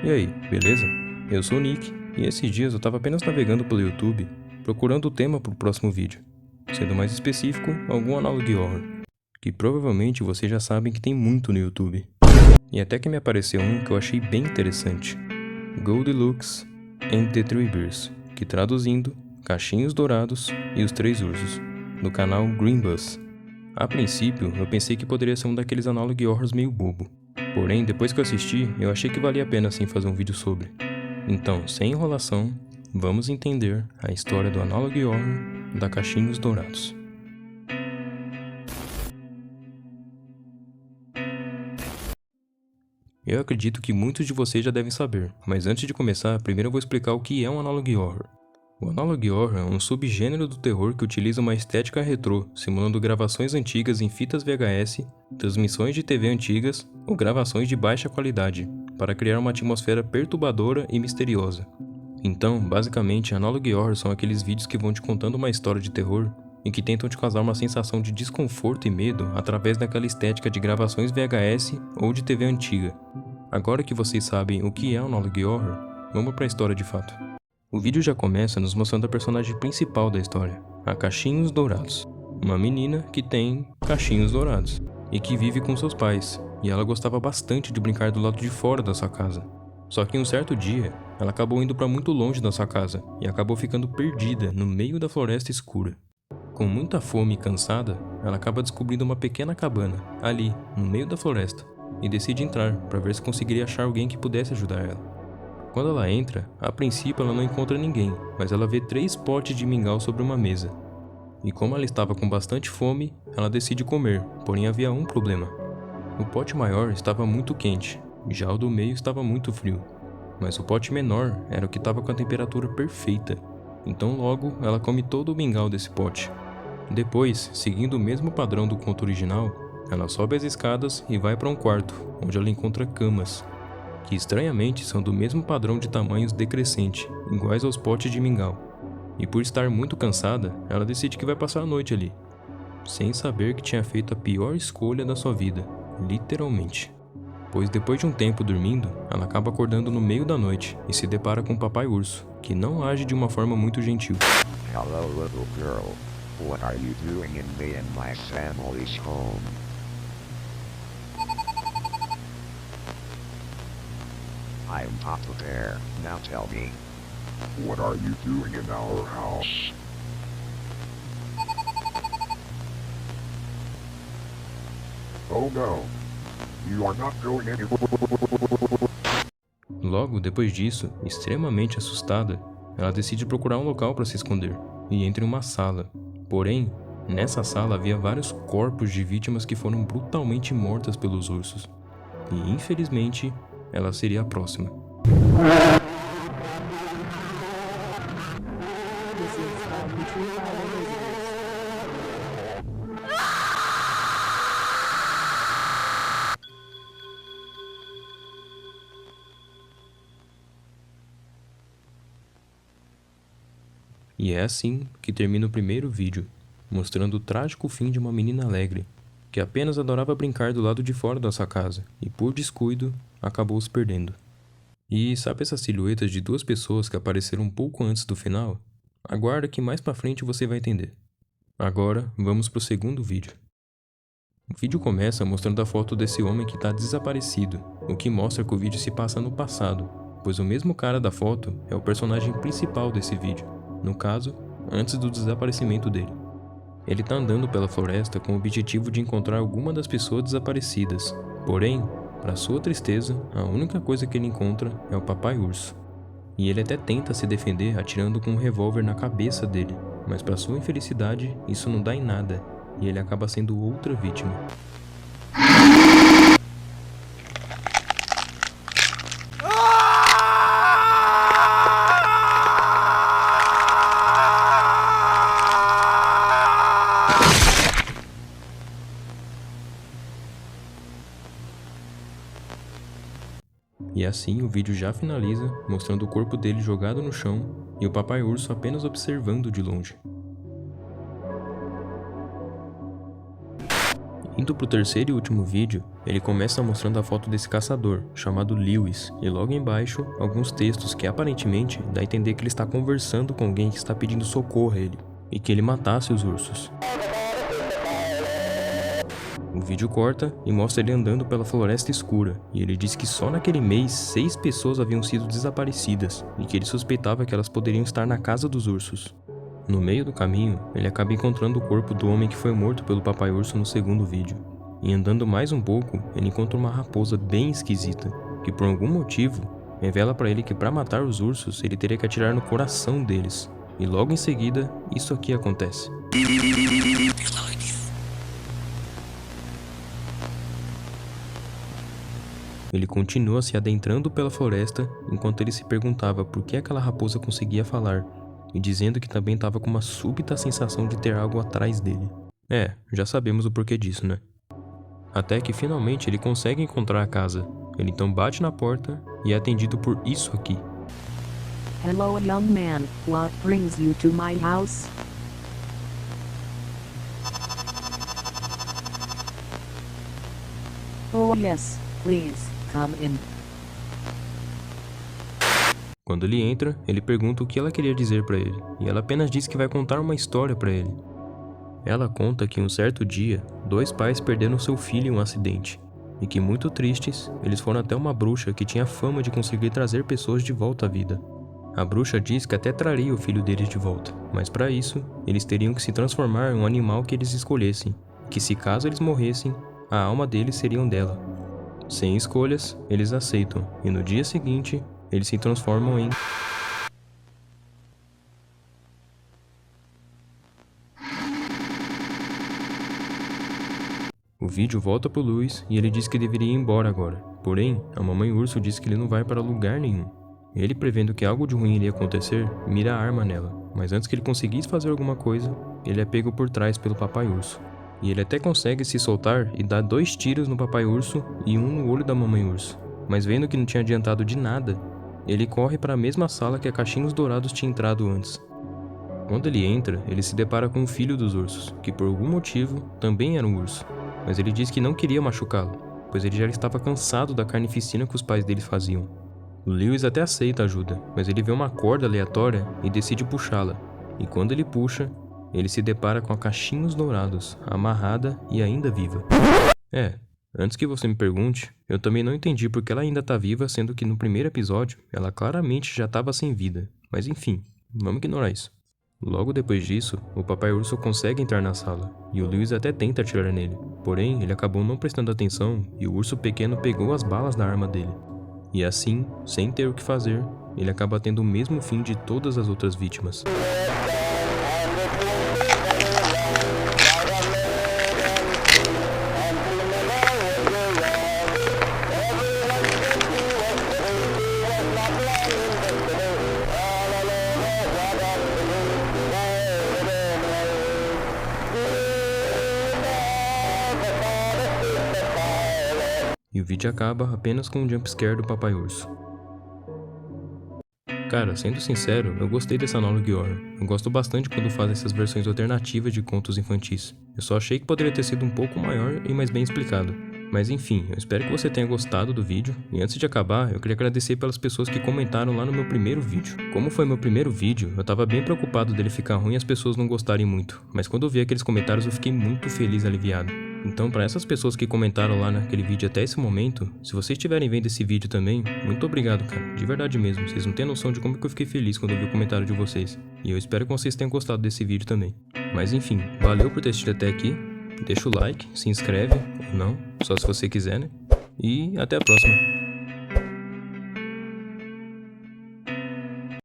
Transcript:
E aí, beleza? Eu sou o Nick, e esses dias eu tava apenas navegando pelo YouTube, procurando o tema pro próximo vídeo, sendo mais específico, algum análogo de horror, que provavelmente vocês já sabem que tem muito no YouTube. E até que me apareceu um que eu achei bem interessante, Goldilocks and the Three Bears, que traduzindo, Cachinhos Dourados e os Três Ursos, do canal Green Bus. A princípio, eu pensei que poderia ser um daqueles análogos de horrors meio bobo. Porém, depois que eu assisti, eu achei que valia a pena sim fazer um vídeo sobre. Então, sem enrolação, vamos entender a história do Analog Horror da Cachinhos Dourados. Eu acredito que muitos de vocês já devem saber, mas antes de começar, primeiro eu vou explicar o que é um Analog Horror. O Analog Horror é um subgênero do terror que utiliza uma estética retrô, simulando gravações antigas em fitas VHS, transmissões de TV antigas ou gravações de baixa qualidade, para criar uma atmosfera perturbadora e misteriosa. Então, basicamente, Analog Horror são aqueles vídeos que vão te contando uma história de terror e que tentam te causar uma sensação de desconforto e medo através daquela estética de gravações VHS ou de TV antiga. Agora que vocês sabem o que é o Analog Horror, vamos para a história de fato. O vídeo já começa nos mostrando a personagem principal da história, a Cachinhos Dourados. Uma menina que tem cachinhos dourados e que vive com seus pais, e ela gostava bastante de brincar do lado de fora da sua casa. Só que em um certo dia, ela acabou indo para muito longe da sua casa e acabou ficando perdida no meio da floresta escura. Com muita fome e cansada, ela acaba descobrindo uma pequena cabana, ali, no meio da floresta, e decide entrar para ver se conseguiria achar alguém que pudesse ajudar ela. Quando ela entra, a princípio ela não encontra ninguém, mas ela vê 3 potes de mingau sobre uma mesa. E como ela estava com bastante fome, ela decide comer, porém havia um problema. O pote maior estava muito quente, já o do meio estava muito frio. Mas o pote menor era o que estava com a temperatura perfeita, então logo ela come todo o mingau desse pote. Depois, seguindo o mesmo padrão do conto original, ela sobe as escadas e vai para um quarto, onde ela encontra camas, que estranhamente são do mesmo padrão de tamanhos decrescente, iguais aos potes de mingau. E por estar muito cansada, ela decide que vai passar a noite ali, sem saber que tinha feito a pior escolha da sua vida, literalmente. Pois depois de um tempo dormindo, ela acaba acordando no meio da noite e se depara com o Papai Urso, que não age de uma forma muito gentil. Hello, little girl. What are you doing in me and my family's home? I'm Papa Bear. Now tell me, what are you doing in our house? Oh no, you are not going anywhere. Logo depois disso, extremamente assustada, ela decide procurar um local para se esconder e entra em uma sala. Porém, nessa sala havia vários corpos de vítimas que foram brutalmente mortas pelos ursos. E infelizmente, ela seria a próxima. E é assim que termina o primeiro vídeo, mostrando o trágico fim de uma menina alegre, que apenas adorava brincar do lado de fora da sua casa, e por descuido, acabou se perdendo. E sabe essas silhuetas de 2 pessoas que apareceram um pouco antes do final? Aguarda que mais pra frente você vai entender. Agora, vamos pro segundo vídeo. O vídeo começa mostrando a foto desse homem que está desaparecido, o que mostra que o vídeo se passa no passado, pois o mesmo cara da foto é o personagem principal desse vídeo, no caso, antes do desaparecimento dele. Ele está andando pela floresta com o objetivo de encontrar alguma das pessoas desaparecidas, porém, para sua tristeza, a única coisa que ele encontra é o Papai Urso. E ele até tenta se defender atirando com um revólver na cabeça dele, mas para sua infelicidade, isso não dá em nada, e ele acaba sendo outra vítima. E assim o vídeo já finaliza, mostrando o corpo dele jogado no chão e o Papai Urso apenas observando de longe. E Indo pro terceiro e último vídeo, ele começa mostrando a foto desse caçador, chamado Lewis, e logo embaixo, alguns textos que aparentemente dá a entender que ele está conversando com alguém que está pedindo socorro a ele, e que ele matasse os ursos. O vídeo corta e mostra ele andando pela floresta escura, e ele diz que só naquele mês 6 pessoas haviam sido desaparecidas, e que ele suspeitava que elas poderiam estar na casa dos ursos. No meio do caminho, ele acaba encontrando o corpo do homem que foi morto pelo papai urso no segundo vídeo. E andando mais um pouco, ele encontra uma raposa bem esquisita, que por algum motivo, revela para ele que para matar os ursos, ele teria que atirar no coração deles. E logo em seguida, isso aqui acontece. Ele continua se adentrando pela floresta, enquanto ele se perguntava por que aquela raposa conseguia falar, e dizendo que também estava com uma súbita sensação de ter algo atrás dele. Já sabemos o porquê disso, né? Até que finalmente ele consegue encontrar a casa. Ele então bate na porta e é atendido por isso aqui. Hello, young man. What brings you to my house? Oh yes, please, come in. Quando ele entra, ele pergunta o que ela queria dizer para ele, e ela apenas diz que vai contar uma história para ele. Ela conta que um certo dia, 2 pais perderam seu filho em um acidente, e que muito tristes, eles foram até uma bruxa que tinha fama de conseguir trazer pessoas de volta à vida. A bruxa diz que até traria o filho deles de volta, mas para isso, eles teriam que se transformar em um animal que eles escolhessem, e que se caso eles morressem, a alma deles seria dela. Sem escolhas, eles aceitam, e no dia seguinte, eles se transformam em... O vídeo volta pro Lewis e ele diz que deveria ir embora agora. Porém, a mamãe urso diz que ele não vai para lugar nenhum. Ele, prevendo que algo de ruim iria acontecer, mira a arma nela. Mas antes que ele conseguisse fazer alguma coisa, ele é pego por trás pelo papai urso. E ele até consegue se soltar e dá 2 tiros no papai urso e um no olho da mamãe urso. Mas vendo que não tinha adiantado de nada, ele corre para a mesma sala que a Cachinhos Dourados tinha entrado antes. Quando ele entra, ele se depara com o filho dos ursos, que por algum motivo também era um urso. Mas ele diz que não queria machucá-lo, pois ele já estava cansado da carnificina que os pais dele faziam. O Lewis até aceita a ajuda, mas ele vê uma corda aleatória e decide puxá-la. E quando ele puxa, ele se depara com a Cachinhos Dourados, amarrada e ainda viva. Antes que você me pergunte, eu também não entendi porque ela ainda tá viva, sendo que no primeiro episódio, ela claramente já estava sem vida. Mas enfim, vamos ignorar isso. Logo depois disso, o papai urso consegue entrar na sala, e o Lewis até tenta atirar nele. Porém, ele acabou não prestando atenção, e o urso pequeno pegou as balas da arma dele. E assim, sem ter o que fazer, ele acaba tendo o mesmo fim de todas as outras vítimas. E o vídeo acaba apenas com um jumpscare do papai urso. Cara, sendo sincero, eu gostei dessa Analog Horror. Eu gosto bastante quando fazem essas versões alternativas de contos infantis. Eu só achei que poderia ter sido um pouco maior e mais bem explicado. Mas enfim, eu espero que você tenha gostado do vídeo. E antes de acabar, eu queria agradecer pelas pessoas que comentaram lá no meu primeiro vídeo. Como foi meu primeiro vídeo, eu tava bem preocupado dele ficar ruim e as pessoas não gostarem muito. Mas quando eu vi aqueles comentários, eu fiquei muito feliz e aliviado. Então, para essas pessoas que comentaram lá naquele vídeo até esse momento, se vocês estiverem vendo esse vídeo também, muito obrigado, cara. De verdade mesmo. Vocês não têm noção de como que eu fiquei feliz quando eu vi o comentário de vocês. E eu espero que vocês tenham gostado desse vídeo também. Mas enfim, valeu por ter assistido até aqui. Deixa o like, se inscreve, ou não, só se você quiser, né? E até a próxima.